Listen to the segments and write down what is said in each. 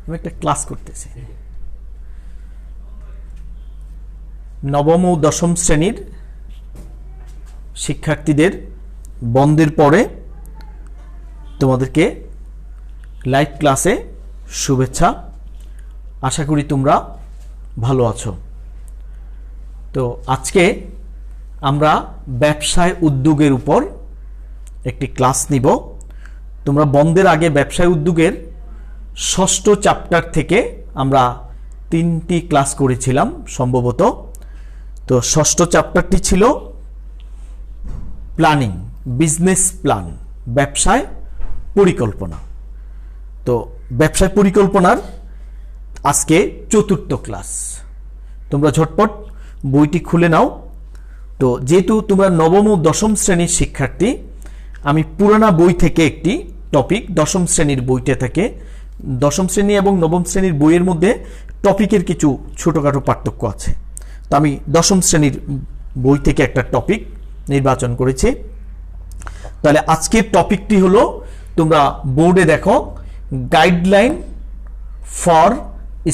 আমি একটা ক্লাস করতেছি। নবম ও দশম শ্রেণীর শিক্ষার্থীদের বন্ধের পরে তোমাদেরকে লাইভ ক্লাসে শুভেচ্ছা। আশা করি তোমরা ভালো আছো। তো আজকে আমরা ব্যবসায় উদ্যোগের উপর একটি ক্লাস নিব। তোমরা বন্ধের আগে ব্যবসায় উদ্যোগের ষষ্ঠ চ্যাপ্টার থেকে আমরা 3টি ক্লাস করেছিলাম সম্ভবত। তো ষষ্ঠ চ্যাপ্টারটি ছিল প্ল্যানিং, বিজনেস প্ল্যান, ব্যবসায় পরিকল্পনা। তো ব্যবসায় পরিকল্পনার আজকে 4র্থ ক্লাস। তোমরা ঝটপট বইটি খুলে নাও। তো যেহেতু তোমরা নবম ও দশম শ্রেণীর শিক্ষার্থী, আমি পুরানা বই থেকে একটি টপিক, দশম শ্রেণীর বইটা থেকে, দশম শ্রেণী এবং নবম শ্রেণীর বইয়ের মধ্যে টপিকের কিছু ছোটোখাটো পার্থক্য আছে। তো আমি দশম শ্রেণীর বই থেকে একটা টপিক নির্বাচন করেছি। তাহলে আজকের টপিকটি হলো, তোমরা বোর্ডে দেখো, guideline for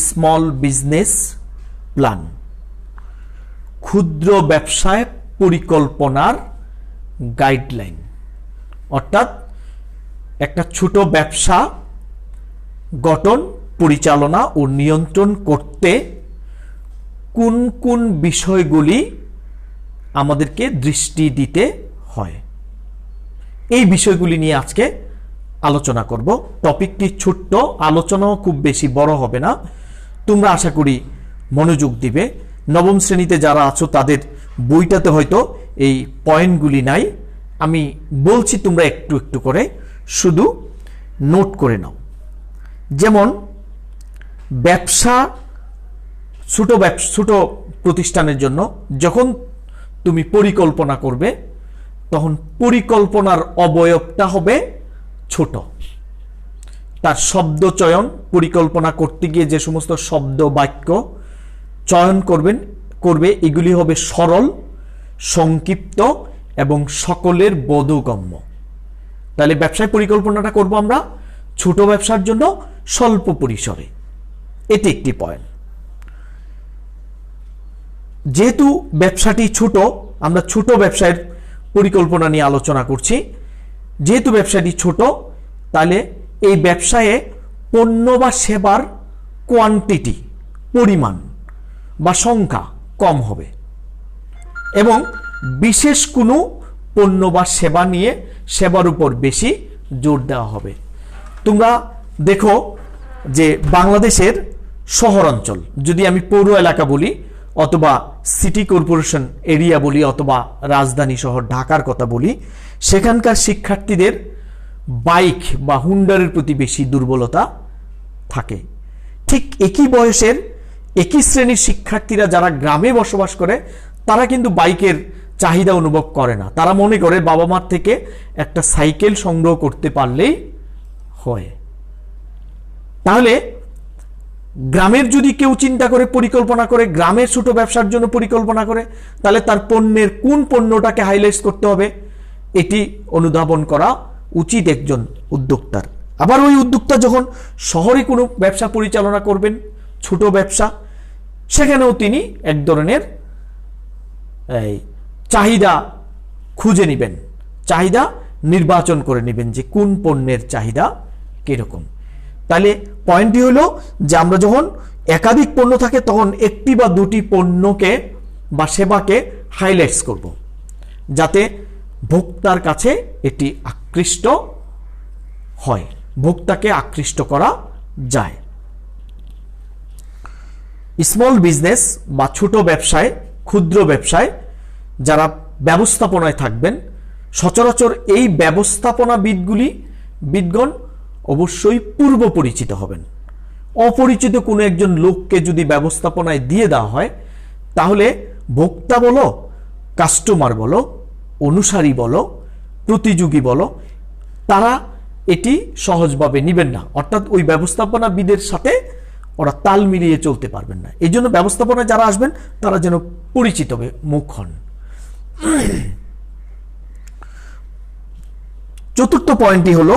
small business plan, ক্ষুদ্র ব্যবসায় পরিকল্পনার গাইডলাইন। অর্থাৎ একটা ছোট ব্যবসা গঠন, পরিচালনা ও নিয়ন্ত্রণ করতে কোন কোন বিষয়গুলি আমাদেরকে দৃষ্টি দিতে হয়, এই বিষয়গুলি নিয়ে আজকে আলোচনা করব। টপিকটি ছোট্ট, আলোচনাও খুব বেশি বড় হবে না। তোমরা আশা করি মনোযোগ দিবে। নবম শ্রেণীতে যারা আছো তাদের বইটাতে হয়তো এই পয়েন্টগুলি নাই। আমি বলছি, তোমরা একটু একটু করে শুধু নোট করে নাও। যেমন ব্যবসা, ছোট প্রতিষ্ঠানের জন্য যখন তুমি পরিকল্পনা করবে, তখন পরিকল্পনার অবয়বটা হবে ছোট। তার শব্দ চয়ন, পরিকল্পনা করতে গিয়ে যে সমস্ত শব্দ বাক্য চয়ন করবে এগুলি হবে সরল, সংক্ষিপ্ত এবং সকলের বোধগম্য। তাহলে ব্যবসায় পরিকল্পনাটা করব আমরা ছোট ব্যবসার জন্য স্বল্প পরিসরে। এটি একটি পয়েন্ট। যেহেতু ব্যবসাটি ছোট, আমরা ছোট ব্যবসায়ের পরিকল্পনা নিয়ে আলোচনা করছি। যেহেতু ব্যবসাটি ছোট, তাহলে এই ব্যবসায়ে পণ্য বা সেবার কোয়ান্টিটি, পরিমাণ বা সংখ্যা কম হবে এবং বিশেষ কোনো পণ্য বা সেবা নিয়ে সেবার উপর বেশি জোর দেওয়া হবে। তোমরা দেখো যে বাংলাদেশের শহরাঞ্চল, যদি আমি পৌর এলাকা বলি অথবা সিটি কর্পোরেশন এরিয়া বলি অথবা রাজধানী শহর ঢাকার কথা বলি, সেখানকার শিক্ষার্থীদের বাইক বা হুন্ডারের প্রতি বেশি দুর্বলতা থাকে। ঠিক একই বয়সের একই শ্রেণীর শিক্ষার্থীরা যারা গ্রামে বসবাস করে, তারা কিন্তু বাইকের চাহিদা অনুভব করে না। তারা মনে করে বাবা মার থেকে একটা সাইকেল সংগ্রহ করতে পারলেই হয়। তাহলে গ্রামের যদি কেউ চিন্তা করে, পরিকল্পনা করে, গ্রামের ছোট ব্যবসার জন্য পরিকল্পনা করে, তাহলে তার পণ্যের কোন পণ্যটাকে হাইলাইট করতে হবে এটি অনুধাবন করা উচিত একজন উদ্যোক্তার। আবার ওই উদ্যোক্তা যখন শহরে কোনো ব্যবসা পরিচালনা করবেন, ছোট ব্যবসা, সেখানেও তিনি এক ধরনের চাহিদা খুঁজে নেবেন, চাহিদা নির্বাচন করে নেবেন যে কোন পণ্যের চাহিদা কিরকম। তাহলে পয়েন্টটি হলো যে আমরা যখন একাধিক পণ্য থাকে তখন একটি বা দুটি পণ্যকে বা সেবাকে হাইলাইটস করব, যাতে ভোক্তার কাছে এটি আকৃষ্ট হয়, ভোক্তাকে আকৃষ্ট করা যায়। স্মল বিজনেস বা ছোট ব্যবসায়, ক্ষুদ্র ব্যবসায় যারা ব্যবস্থাপনায় থাকবেন, সচরাচর এই বিদগণ অবশ্যই পূর্ব পরিচিত হবেন। অপরিচিত কোনো একজন লোককে যদি ব্যবস্থাপনায় দিয়ে দেওয়া হয়, তাহলে ভোক্তা বলো, কাস্টমার বলো, অনুসারী বলো, প্রতিযোগী বলো, তারা এটি সহজভাবে নেবেন না। অর্থাৎ ওই ব্যবস্থাপনাবিদের সাথে ওরা তাল মিলিয়ে চলতে পারবেন না। এই জন্য ব্যবস্থাপনায় যারা আসবেন তারা যেন পরিচিত মুখ হন। 4র্থ পয়েন্টটি হলো,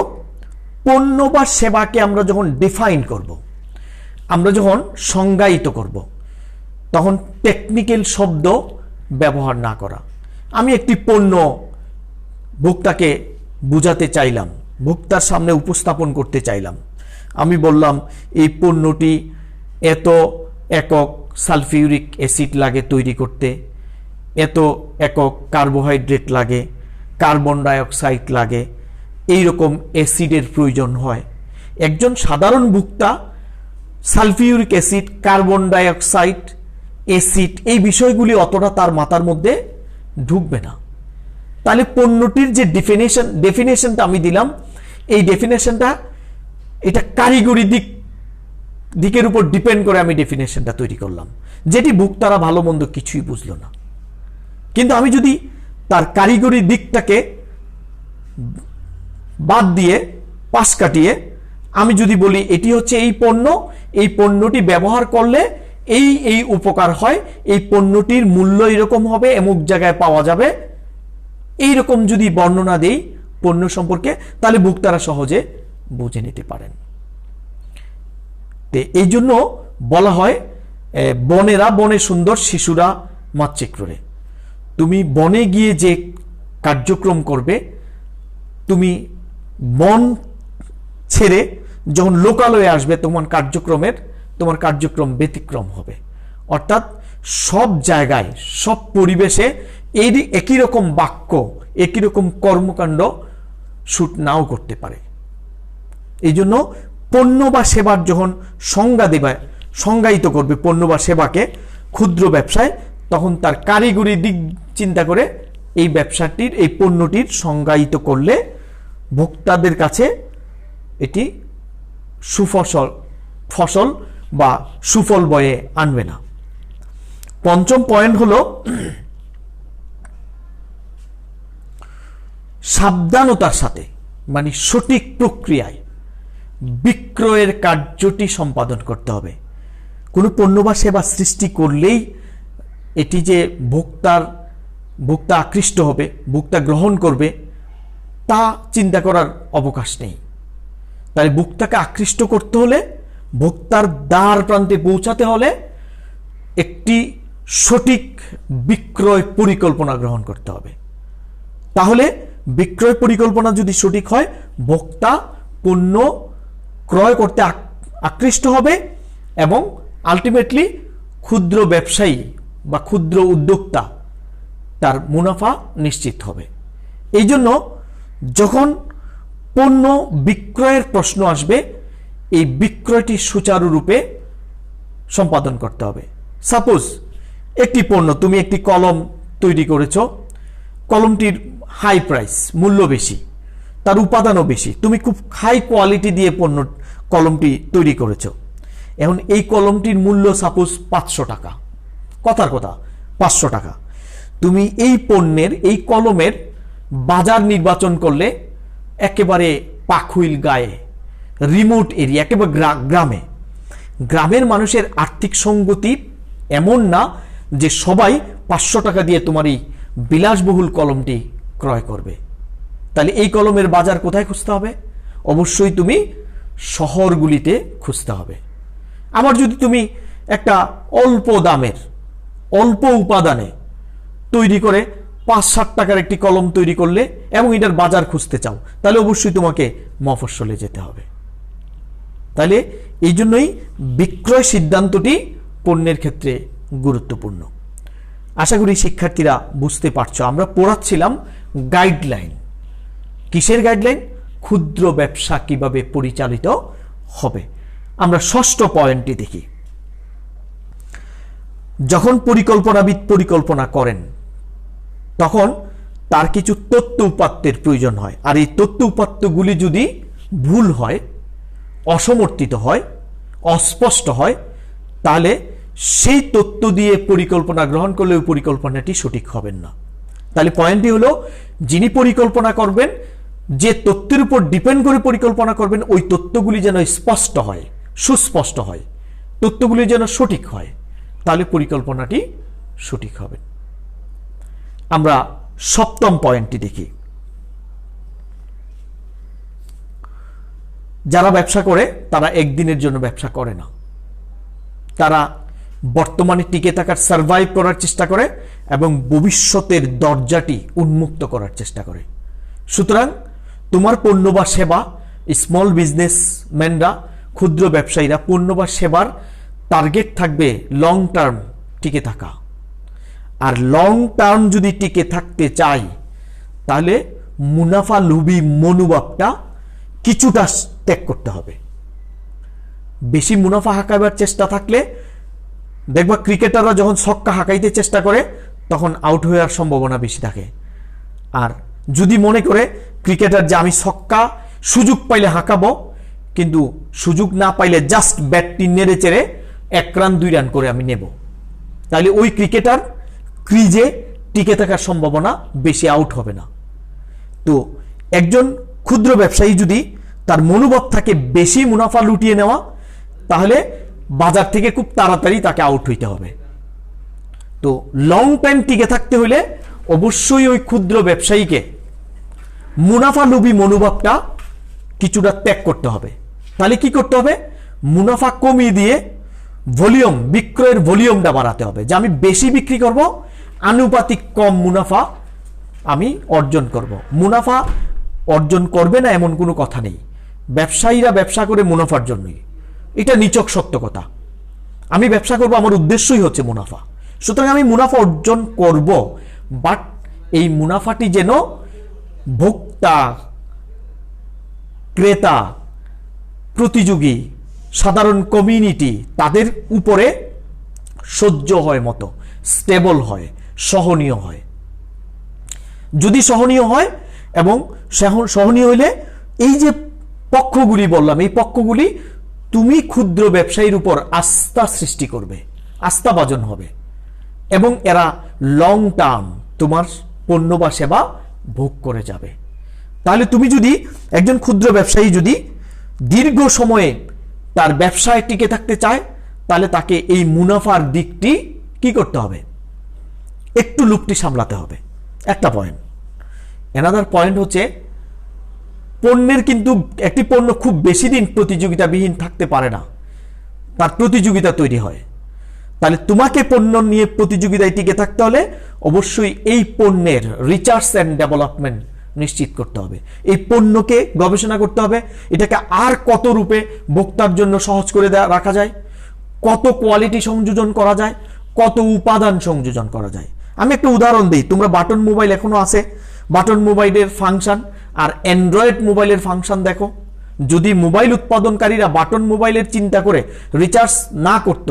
পণ্য বা সেবাকে আমরা যখন ডিফাইন করব, আমরা যখন সংজ্ঞায়িত করব তখন টেকনিক্যাল শব্দ ব্যবহার না করা। আমি একটি পণ্য ভোক্তাকে বুঝাতে চাইলাম, ভোক্তার সামনে উপস্থাপন করতে চাইলাম। আমি বললাম এই পণ্যটি এত একক সালফিউরিক অ্যাসিড লাগে তৈরি করতে, এত একক কার্বোহাইড্রেট লাগে, কার্বন ডাইঅক্সাইড লাগে, এই রকম অ্যাসিডের প্রয়োজন হয়। একজন সাধারণ ভোক্তা sulphuric acid, carbon dioxide, acid এই বিষয়গুলি অতটা তার মাথার মধ্যে ঢুকবে না। তাহলে পণ্যটির যে ডেফিনেশনটা আমি দিলাম, এই ডেফিনেশনটা এটা কারিগরি দিকের উপর ডিপেন্ড করে আমি ডেফিনেশনটা তৈরি করলাম, যেটি ভোক্তারা ভালো মন্দ কিছুই বুঝলো না। কিন্তু আমি যদি তার কারিগরি দিকটাকে বাদ দিয়ে পাশ কাটিয়ে আমি যদি বলি এটি হচ্ছে এই পণ্য, এই পণ্যটি ব্যবহার করলে এই এই উপকার হয়, এই পণ্যটির মূল্য এরকম হবে, এমুক জায়গায় পাওয়া যাবে, এই রকম যদি বর্ণনা দেই পণ্য সম্পর্কে, তাহলে ভোক্তারা সহজে বুঝে নিতে পারেন। এই জন্য বলা হয় বনেরা বনে সুন্দর, শিশুরা মাতৃক্রোড়ে। তুমি বনে গিয়ে যে কার্যক্রম করবে, তুমি বন ছেড়ে যখন লোকালয়ে আসবে তোমার কার্যক্রম ব্যতিক্রম হবে। অর্থাৎ সব জায়গায় সব পরিবেশে এই একই রকম বাক্য, একই রকম কর্মকাণ্ড শুট নাও করতে পারে। এই জন্য পণ্য বা সেবার যখন সংজ্ঞায়িত করবে পণ্য বা সেবাকে ক্ষুদ্র ব্যবসায়, তখন তার কারিগরি দিক চিন্তা করে এই ব্যবসাটির, এই পণ্যটির সংজ্ঞায়িত করলে ভোক্তাদের কাছে এটি ফসল বা সুফল বয়ে আনবে না। পঞ্চম পয়েন্ট হলো সাবধানতার সাথে, মানে সঠিক প্রক্রিয়ায় বিক্রয়ের কার্যটি সম্পাদন করতে হবে। কোনো পণ্য বা সেবা সৃষ্টি করলেই এটি যে ভোক্তা আকৃষ্ট হবে, ভোক্তা গ্রহণ করবে, তা চিন্তা করার অবকাশ নেই। তাই ভোক্তাকে আকৃষ্ট করতে হলে, ভোক্তার দ্বার প্রান্তে পৌঁছাতে হলে একটি সঠিক বিক্রয় পরিকল্পনা গ্রহণ করতে হবে। তাহলে বিক্রয় পরিকল্পনা যদি সঠিক হয়, ভোক্তা পণ্য ক্রয় করতে আকৃষ্ট হবে এবং আলটিমেটলি ক্ষুদ্র ব্যবসায়ী বা ক্ষুদ্র উদ্যোক্তা তার মুনাফা নিশ্চিত হবে। এই জন্য যখন পণ্য বিক্রয়ের প্রশ্ন আসবে, এই বিক্রয়টি সুচারুরূপে সম্পাদন করতে হবে। সাপোজ একটি পণ্য, তুমি একটি কলম তৈরি করেছ, কলমটির হাই প্রাইস, মূল্য বেশি, তার উপাদানও বেশি, তুমি খুব হাই কোয়ালিটি দিয়ে কলমটি তৈরি করেছ। এখন এই কলমটির মূল্য সাপোজ 500 টাকা, কথার কথা 500 টাকা। তুমি এই পণ্যের, এই কলমের বাজার নির্বাচন করলে একেবারে পাখুইল গায়ে, রিমোট এরিয়া, একেবারে গ্রামের মানুষের আর্থিক সঙ্গতি এমন না যে সবাই 500 টাকা দিয়ে তোমার এই বিলাসবহুল কলমটি ক্রয় করবে। তাহলে এই কলমের বাজার কোথায় খুঁজতে হবে? অবশ্যই তুমি শহরগুলিতে খুঁজতে হবে। আবার যদি তুমি একটা অল্প দামের, অল্প উপাদানে তৈরি করে 5-7 টাকার একটি কলম তৈরি করলে এবং এটার বাজার খুঁজতে চাও, তাহলে অবশ্যই তোমাকে মফস্বলে যেতে হবে। তাহলে এই জন্যই বিক্রয় সিদ্ধান্তটি পণ্যের ক্ষেত্রে গুরুত্বপূর্ণ। আশা করি শিক্ষার্থীরা বুঝতে পারছো। আমরা পড়াচ্ছিলাম গাইডলাইন। কিসের গাইডলাইন? ক্ষুদ্র ব্যবসা কিভাবে পরিচালিত হবে। আমরা ষষ্ঠ পয়েন্টটি দেখি। যখন পরিকল্পনাবিদ পরিকল্পনা করেন, তখন তার কিছু তথ্য উপাত্তের প্রয়োজন হয়। আর এই তথ্য উপাত্তগুলি যদি ভুল হয়, অসমর্থিত হয়, অস্পষ্ট হয়, তাহলে সেই তথ্য দিয়ে পরিকল্পনা গ্রহণ করলে ওই পরিকল্পনাটি সঠিক হবেন না। তাহলে পয়েন্টটি হলো, যিনি পরিকল্পনা করবেন, যে তথ্যের উপর ডিপেন্ড করে পরিকল্পনা করবেন, ওই তথ্যগুলি যেন স্পষ্ট হয়, সুস্পষ্ট হয়, তথ্যগুলি যেন সঠিক হয়, তাহলে পরিকল্পনাটি সঠিক হবে। আমরা সপ্তম পয়েন্টটি দেখি। যারা ব্যবসা করে তারা একদিনের জন্য ব্যবসা করে না, তারা বর্তমানে টিকে থাকার, সার্ভাইভ করার চেষ্টা করে এবং ভবিষ্যতের দরজাটি উন্মুক্ত করার চেষ্টা করে। সুতরাং তোমার পণ্য বা সেবা, স্মল বিজনেসম্যানরা, ক্ষুদ্র ব্যবসায়ীরা পণ্য বা সেবার টার্গেট থাকবে লং টার্ম টিকে থাকা। আর লং টার্ম যদি টিকে থাকতে চাই তাহলে মুনাফা লোভী মনোভাবটা কিছুটা ত্যাগ করতে হবে। বেশি মুনাফা হাঁকাবার চেষ্টা থাকলে দেখবা ক্রিকেটাররা যখন ছক্কা হাঁকাইতে চেষ্টা করে তখন আউট হওয়ার সম্ভাবনা বেশি থাকে। আর যদি মনে করে ক্রিকেটার যে আমি ছক্কা সুযোগ পাইলে হাঁকাবো, কিন্তু সুযোগ না পাইলে জাস্ট ব্যাটটি নেড়ে চেড়ে 1 রান 2 রান করে আমি নেব, তাহলে ওই ক্রিকেটার ক্রিজে টিকে থাকার সম্ভাবনা বেশি, আউট হবে না। তো একজন ক্ষুদ্র ব্যবসায়ী যদি তার মনোভাব থাকে বেশি মুনাফা লুটিয়ে নেওয়া, তাহলে বাজার থেকে খুব তাড়াতাড়ি তাকে আউট হইতে হবে। তো লং টাইম টিকে থাকতে হলে অবশ্যই ওই ক্ষুদ্র ব্যবসায়ীকে মুনাফা লোভী মনোভাবটা কিছুটা ত্যাগ করতে হবে। তাহলে কি করতে হবে? মুনাফা কমিয়ে দিয়ে ভলিউম, বিক্রয়ের ভলিউমটা বাড়াতে হবে, যে আমি বেশি বিক্রি করব, আনুপাতিক কম মুনাফা আমি অর্জন করব। মুনাফা অর্জন করবে না এমন কোনো কথা নেই, ব্যবসায়ীরা ব্যবসা করে মুনাফার জন্যই, এটা নিছক সত্য কথা। আমি ব্যবসা করব, আমার উদ্দেশ্যই হচ্ছে মুনাফা, সুতরাং আমি মুনাফা অর্জন করব, বাট এই মুনাফাটি যেন ভোক্তা, ক্রেতা, প্রতিযোগী, সাধারণ কমিউনিটি তাদের উপরে সহ্য হয় মতো, স্টেবল হয়, সহনীয় হয়। যদি সহনীয় হয় এবং সহনীয় হইলে এই যে পক্ষগুলি বললাম, এই পক্ষগুলি তুমি ক্ষুদ্র ব্যবসায়ীর উপর আস্থা সৃষ্টি করবে, আস্থাভাজন হবে এবং এরা লং টার্ম তোমার পণ্য বা সেবা ভোগ করে যাবে। তাহলে তুমি যদি একজন ক্ষুদ্র ব্যবসায়ী যদি দীর্ঘ সময়ে তার ব্যবসায় টিকে থাকতে চায়, তাহলে তাকে এই মুনাফার দিকটি কি করতে হবে? একটু লুপটি সামলাতে হবে। একটা পয়েন্ট। অ্যানাদার পয়েন্ট হচ্ছে পণ্যের কিন্তু একটি পণ্য খুব বেশি দিন প্রতিযোগিতাবিহীন থাকতে পারে না, তার প্রতিযোগিতা তৈরি হয়। তাহলে তোমাকে পণ্য নিয়ে প্রতিযোগিতায় টিকে থাকতে হলে অবশ্যই এই পণ্যের রিসার্চ অ্যান্ড ডেভেলপমেন্ট নিশ্চিত করতে হবে। এই পণ্যকে গবেষণা করতে হবে, এটাকে আর কত রূপে ভোক্তার জন্য সহজ করে রাখা যায়, কত কোয়ালিটি সংযোজন করা যায়, কত উপাদান সংযোজন করা যায়। আমি একটা উদাহরণ দিই, তোমরা বাটন মোবাইল এখনো আছে, বাটন মোবাইলের ফাংশন আর অ্যান্ড্রয়েড মোবাইলের ফাংশন দেখো। যদি মোবাইল উৎপাদনকারীরা বাটন মোবাইলের চিন্তা করে রিচার্জ না করত,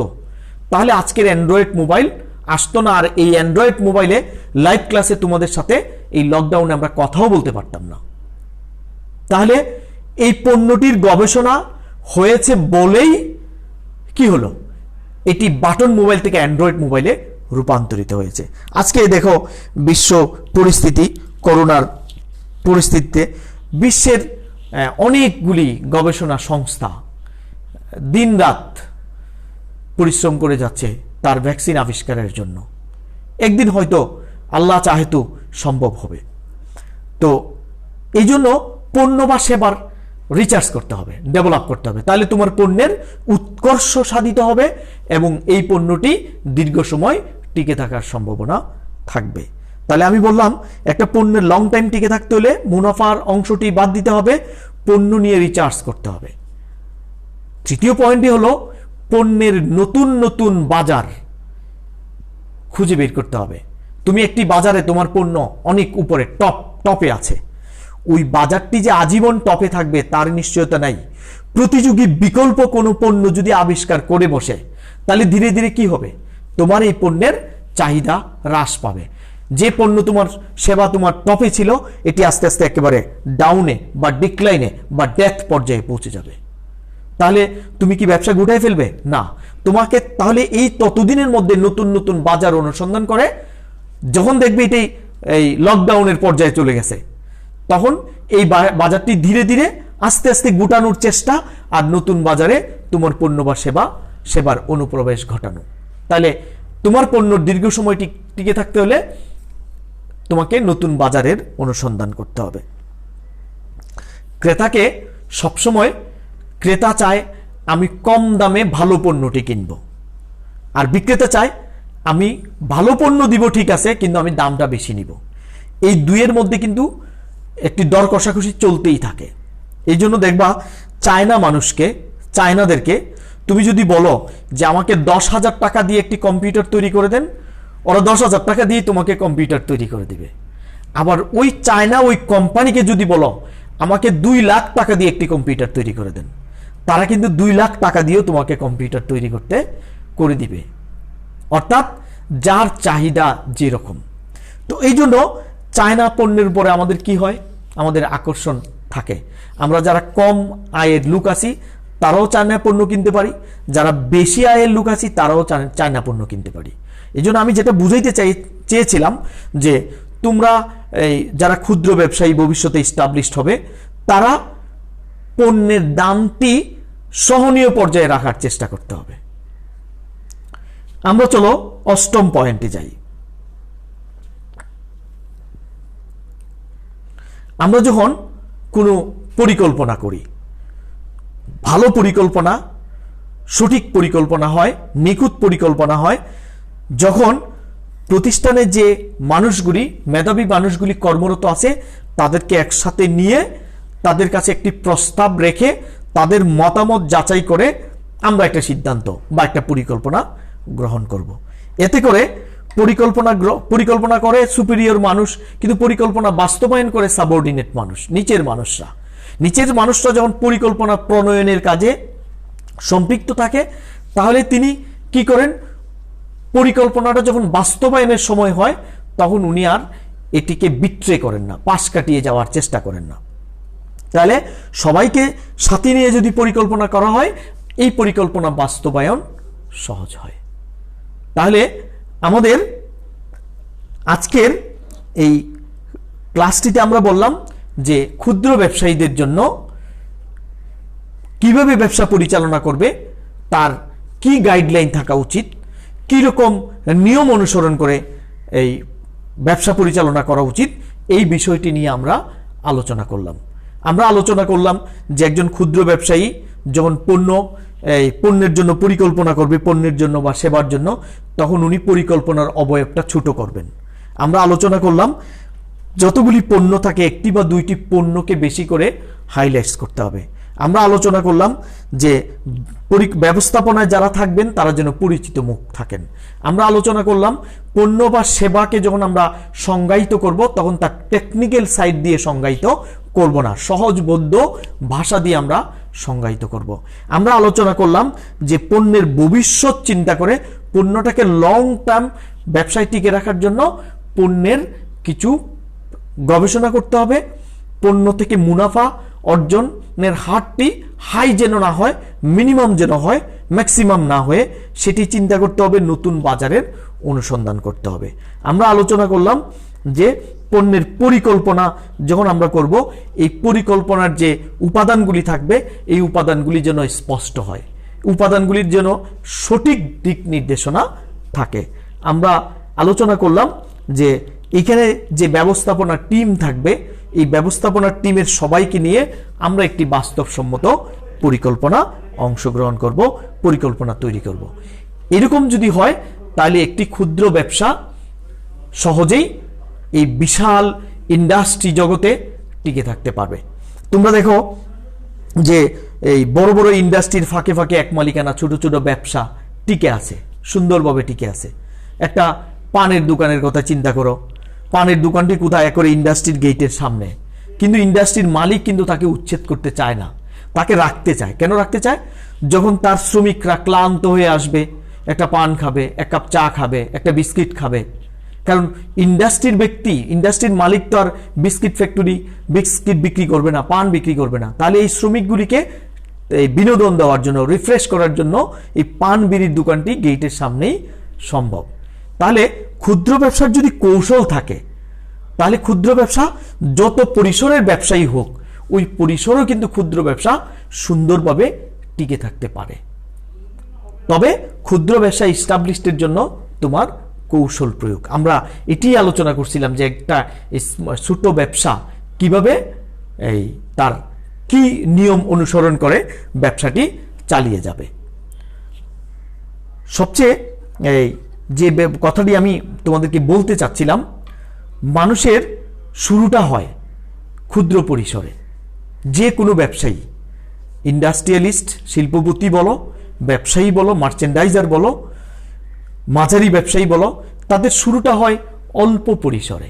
তাহলে আজকের অ্যান্ড্রয়েড মোবাইল আসতো না, আর এই অ্যান্ড্রয়েড মোবাইলে লাইভ ক্লাসে তোমাদের সাথে এই লকডাউনে আমরা কথাও বলতে পারতাম না। তাহলে এই পণ্যটির গবেষণা হয়েছে বলেই কি হলো, এটি বাটন মোবাইল থেকে অ্যান্ড্রয়েড মোবাইলে রূপান্তরিত হয়েছে। আজকে দেখো বিশ্ব পরিস্থিতি, করোনার পরিস্থিতিতে বিশ্বের অনেকগুলি গবেষণা সংস্থা দিনরাত পরিশ্রম করে যাচ্ছে তার ভ্যাকসিন আবিষ্কারের জন্য। একদিন হয়তো আল্লাহ চাহেতু সম্ভব হবে। তো এই জন্য পণ্য বা সেবার রিসার্চ করতে হবে, ডেভেলপ করতে হবে, তাহলে তোমার পণ্যের উৎকর্ষ সাধিত হবে এবং এই পণ্যটি দীর্ঘ সময় টিকে থাকার সম্ভাবনা থাকবে। তাহলে আমি বললাম একটা পণ্যের লং টাইম টিকে থাকতে হলে মুনাফার অংশটি বাদ দিতে হবে, পণ্য নিয়ে রিসার্চ করতে হবে। তৃতীয় পয়েন্টটি হলো পণ্যের নতুন নতুন বাজার খুঁজে বের করতে হবে। তুমি একটি বাজারে তোমার পণ্য অনেক উপরে টপে আছে, ওই বাজারটি যে আজীবন টপে থাকবে তার নিশ্চয়তা নাই। প্রতিযোগী বিকল্প কোনো পণ্য যদি আবিষ্কার করে বসে, তাহলে ধীরে ধীরে কি হবে, তোমার এই পণ্যের চাহিদা হ্রাস পাবে। যে পণ্য তোমার সেবা তোমার টপে ছিল, এটি আস্তে আস্তে একেবারে ডাউনে বা ডিক্লাইনে বা ডেথ পর্যায়ে পৌঁছে যাবে। তাহলে তুমি কি ব্যবসা গুটাই ফেলবে? না, তোমাকে তাহলে এই ততদিনের মধ্যে নতুন নতুন বাজার অনুসন্ধান করে যখন দেখবে এটাই এই লকডাউনের পর্যায়ে চলে গেছে, তখন এই বাজারটি ধীরে ধীরে আস্তে আস্তে গুটানোর চেষ্টা আর নতুন বাজারে তোমার পণ্য বা সেবার অনুপ্রবেশ ঘটানো। তাহলে তোমার পণ্য দীর্ঘ সময় টিকে থাকতে হলে তোমাকে নতুন বাজারের অনুসন্ধান করতে হবে। ক্রেতাকে সবসময় ক্রেতা চায় আমি কম দামে ভালো পণ্যটি কিনব, আর বিক্রেতা চায় আমি ভালো পণ্য দিব ঠিক আছে, কিন্তু আমি দামটা বেশি নিব। এই দুইয়ের মধ্যে কিন্তু একটি দর কষাকষি চলতেই থাকে। এই জন্য দেখবা চায়নাদেরকে তুমি যদি বলো যে আমাকে 10,000 টাকা দিয়ে একটি কম্পিউটার তৈরি করে দেন, ওরা 10,000 টাকা দিয়ে তোমাকে কম্পিউটার তৈরি করে দিবে। আবার ওই কোম্পানিকে যদি বলো আমাকে 2 লাখ টাকা দিয়ে একটি কম্পিউটার তৈরি করে দেন, তারা কিন্তু 2 লাখ টাকা দিয়েও তোমাকে কম্পিউটার তৈরি করে দিবে। অর্থাৎ যার চাহিদা যেরকম। তো এই জন্য চায়না পণ্যের উপরে আমাদের কি হয়, আমাদের আকর্ষণ থাকে। আমরা যারা কম আয়ের লোক আছি তারাও চায়না পণ্য কিনতে পারি, যারা বেশি আয়ের লোক আছি তারাও চায়না পণ্য কিনতে পারি। এই জন্য আমি যেটা বুঝাইতে চেয়েছিলাম যে তোমরা যারা ক্ষুদ্র ব্যবসায়ী ভবিষ্যতে এস্টাবলিশড হবে, তারা পণ্যের দামটি সহনীয় পর্যায়ে রাখার চেষ্টা করতে হবে। আমরা চলো 8ম পয়েন্টে যাই। আমরা যখন কোনো পরিকল্পনা করি, ভালো পরিকল্পনা, সঠিক পরিকল্পনা হয়, নিখুঁত পরিকল্পনা হয় যখন প্রতিষ্ঠানে যে মানুষগুলি, মেধাবী মানুষগুলি কর্মরত আছে তাদেরকে একসাথে নিয়ে তাদের কাছে একটি প্রস্তাব রেখে তাদের মতামত যাচাই করে আমরা একটা সিদ্ধান্ত বা একটা পরিকল্পনা গ্রহণ করব। এতে করে পরিকল্পনা করে সুপিরিয়র মানুষ, কিন্তু পরিকল্পনা বাস্তবায়ন করে সাবঅর্ডিনেট মানুষ, নিচের মানুষরা যখন পরিকল্পনা প্রণয়নের কাজে সম্পৃক্ত থাকে, তাহলে তিনি কি করেন, পরিকল্পনাটা যখন বাস্তবায়নের সময় হয় তখন উনি আর এটিকে বিট্রে করেন না, পাশ কাটিয়ে যাওয়ার চেষ্টা করেন না। তাহলে সবাইকে সাথে নিয়ে যদি পরিকল্পনা করা হয়, এই পরিকল্পনা বাস্তবায়ন সহজ হয়। তাহলে আমাদের আজকের এই ক্লাসটিতে আমরা বললাম যে ক্ষুদ্র ব্যবসায়ীদের জন্য কিভাবে ব্যবসা পরিচালনা করবে, তার কি গাইডলাইন থাকা উচিত, কি রকম নিয়ম অনুসরণ করে এই ব্যবসা পরিচালনা করা উচিত, এই বিষয়টি নিয়ে আমরা আলোচনা করলাম যে একজন ক্ষুদ্র ব্যবসায়ী যখন পণ্যের জন্য পরিকল্পনা করবে, পণ্যের জন্য বা সেবার জন্য, তখন উনি পরিকল্পনার অবয়বটা ছোট করবেন। আমরা আলোচনা করলাম যতগুলি পণ্য থাকে একটি বা দুইটি পণ্যকে বেশি করে হাইলাইটস করতে হবে। আমরা আলোচনা করলাম যে ব্যবস্থাপনায় যারা থাকবেন তারা যেন পরিচিত মুখ থাকেন। আমরা আলোচনা করলাম পণ্য বা সেবাকে যখন আমরা সংজ্ঞায়িত করব তখন তার টেকনিক্যাল সাইড দিয়ে সংজ্ঞায়িত করব না, সহজবোধ্য ভাষা দিয়ে আমরা সংজ্ঞায়িত করব। আমরা আলোচনা করলাম যে পণ্যের ভবিষ্যৎ চিন্তা করে পণ্যটাকে লং টার্ম ব্যবসায় টিকে রাখার জন্য পণ্যের কিছু গবেষণা করতে হবে। পণ্য থেকে মুনাফা অর্জনের হারটি হাই যেন না হয়, মিনিমাম যেন হয়, ম্যাক্সিমাম না হয়ে সেটি চিন্তা করতে হবে, নতুন বাজারের অনুসন্ধান করতে হবে। আমরা আলোচনা করলাম যে পণ্যের পরিকল্পনা যখন আমরা করব, এই পরিকল্পনার যে উপাদানগুলি থাকবে এই উপাদানগুলি যেন স্পষ্ট হয়, উপাদানগুলির যেন সঠিক দিক নির্দেশনা থাকে। আমরা আলোচনা করলাম যে এখানে যে ব্যবস্থাপনা টিম থাকবে, এই ব্যবস্থাপনার টিমের সবাইকে নিয়ে আমরা একটি বাস্তবসম্মত পরিকল্পনা অংশগ্রহণ করব, পরিকল্পনা তৈরি করব। এরকম যদি হয় তাহলে একটি ক্ষুদ্র ব্যবসা সহজেই এই বিশাল ইন্ডাস্ট্রি জগতে টিকে থাকতে পারবে। তোমরা দেখো যে এই বড় বড় ইন্ডাস্ট্রির ফাঁকে ফাঁকে এক মালিকানা ছোট ছোট ব্যবসা টিকে আছে, সুন্দরভাবে টিকে আছে। একটা পানের দোকানের কথা চিন্তা করো, পানের দোকানটি কোথায়, করে ইন্ডাস্ট্রির গেটের সামনে, কিন্তু ইন্ডাস্ট্রির মালিক কিন্তু তাকে উচ্ছেদ করতে চায় না, তাকে রাখতে চায়। কেন রাখতে চায়? যখন তার শ্রমিকরা ক্লান্ত হয়ে আসবে, একটা পান খাবে, এক কাপ চা খাবে, একটা বিস্কিট খাবে। কারণ ইন্ডাস্ট্রির মালিক তো আর বিস্কিট বিক্রি করবে না, পান বিক্রি করবে না। তাহলে এই শ্রমিকগুলিকে বিনোদন দেওয়ার জন্য, রিফ্রেশ করার জন্য এই পান বিড়ির দোকানটি গেটের সামনেই সম্ভব। তাহলে ক্ষুদ্র ব্যবসার যদি কৌশল থাকে, তাহলে ক্ষুদ্র ব্যবসা যত পরিসরের ব্যবসায়ী হোক, ওই পরিসরও কিন্তু ক্ষুদ্র ব্যবসা সুন্দরভাবে টিকে থাকতে পারে। তবে ক্ষুদ্র ব্যবসা এস্টাবলিশডের জন্য তোমার কৌশল প্রয়োগ। আমরা এটি আলোচনা করছিলাম যে একটা ছোট ব্যবসা কিভাবে তার কি নিয়ম অনুসরণ করে ব্যবসাটি চালিয়ে যাবে। সবচেয়ে এই যে কথাটি আমি তোমাদেরকে বলতে চাচ্ছিলাম, মানুষের শুরুটা হয় ক্ষুদ্র পরিসরে। যে কোনো ব্যবসায়ী, ইন্ডাস্ট্রিয়ালিস্ট, শিল্পপতি বলো, ব্যবসায়ী বলো, মার্চেন্ডাইজার বলো, মাঝারি ব্যবসায়ী বলো, তাদের শুরুটা হয় অল্প পরিসরে।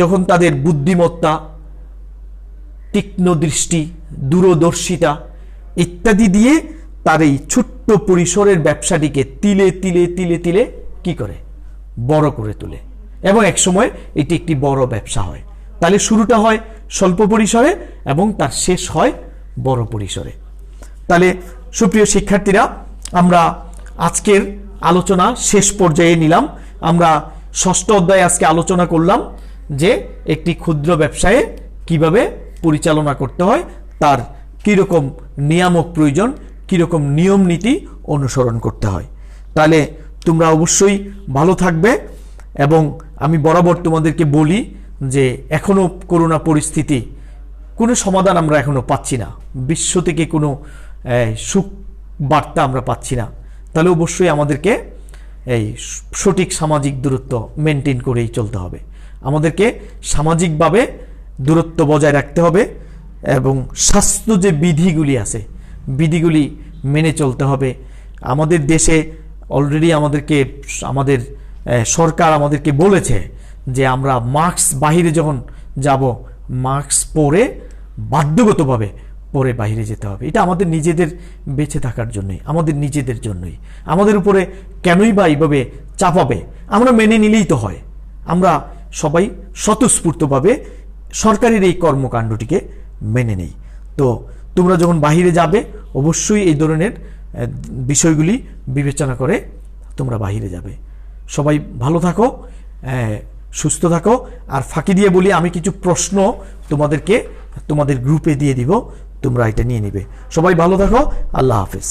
যখন তাদের বুদ্ধিমত্তা, তীক্ষ্ণ দৃষ্টি, দূরদর্শিতা ইত্যাদি দিয়ে তার এই ছোট্ট পরিসরের ব্যবসাটিকে তিলে তিলে তিলে তিলে কি করে বড় করে তোলে, এবং একসময় এটি একটি বড় ব্যবসা হয়। তাহলে শুরুটা হয় স্বল্প পরিসরে এবং তার শেষ হয় বড় পরিসরে। তাহলে সুপ্রিয় শিক্ষার্থীরা, আমরা আজকের আলোচনা শেষ পর্যায়ে নিলাম। আমরা ষষ্ঠ অধ্যায়ে আজকে আলোচনা করলাম যে একটি ক্ষুদ্র ব্যবসায়ে কিভাবে পরিচালনা করতে হয়, তার কীরকম নিয়ামক প্রয়োজন, কীরকম নিয়ম নীতি অনুসরণ করতে হয়। তাহলে তোমরা অবশ্যই ভালো থাকবে। এবং আমি বরাবর তোমাদেরকে বলি যে এখনো করোনা পরিস্থিতি, কোনো সমাধান আমরা এখনো পাচ্ছি না, বিশ্ব থেকে কোনো সুখ বার্তা আমরা পাচ্ছি না। তাহলে অবশ্যই আমাদেরকে এই সঠিক সামাজিক দূরত্ব মেনটেন করেই চলতে হবে। আমাদেরকে সামাজিকভাবে দূরত্ব বজায় রাখতে হবে এবং স্বাস্থ্য যে বিধিগুলি আছে, বিধিগুলি মেনে চলতে হবে। আমাদের দেশে অলরেডি আমাদের সরকার আমাদেরকে বলেছে যে আমরা মাস্ক, বাহিরে যখন যাব মাস্ক পরে বাধ্যগতভাবে পরে বাইরে যেতে হবে। এটা আমাদের নিজেদের বেঁচে থাকার জন্যই, আমাদের নিজেদের জন্যই। আমাদের উপরে কেনই বা এইভাবে চাপাবে? আমরা মেনে নিলেই তো হয়। আমরা সবাই স্বতঃস্ফূর্তভাবে সরকারের এই কর্মকাণ্ডটিকে মেনে নেই। তো তোমরা যখন বাহিরে যাবে অবশ্যই এই ধরনের বিষয়গুলি বিবেচনা করে তোমরা বাহিরে যাবে। সবাই ভালো থাকো, সুস্থ থাকো। আর ফাঁকি দিয়ে বলি, আমি কিছু প্রশ্ন তোমাদের গ্রুপে দিয়ে দিব, তোমরা এটা নিয়ে নিবে। সবাই ভালো থাকো। আল্লাহ হাফেজ।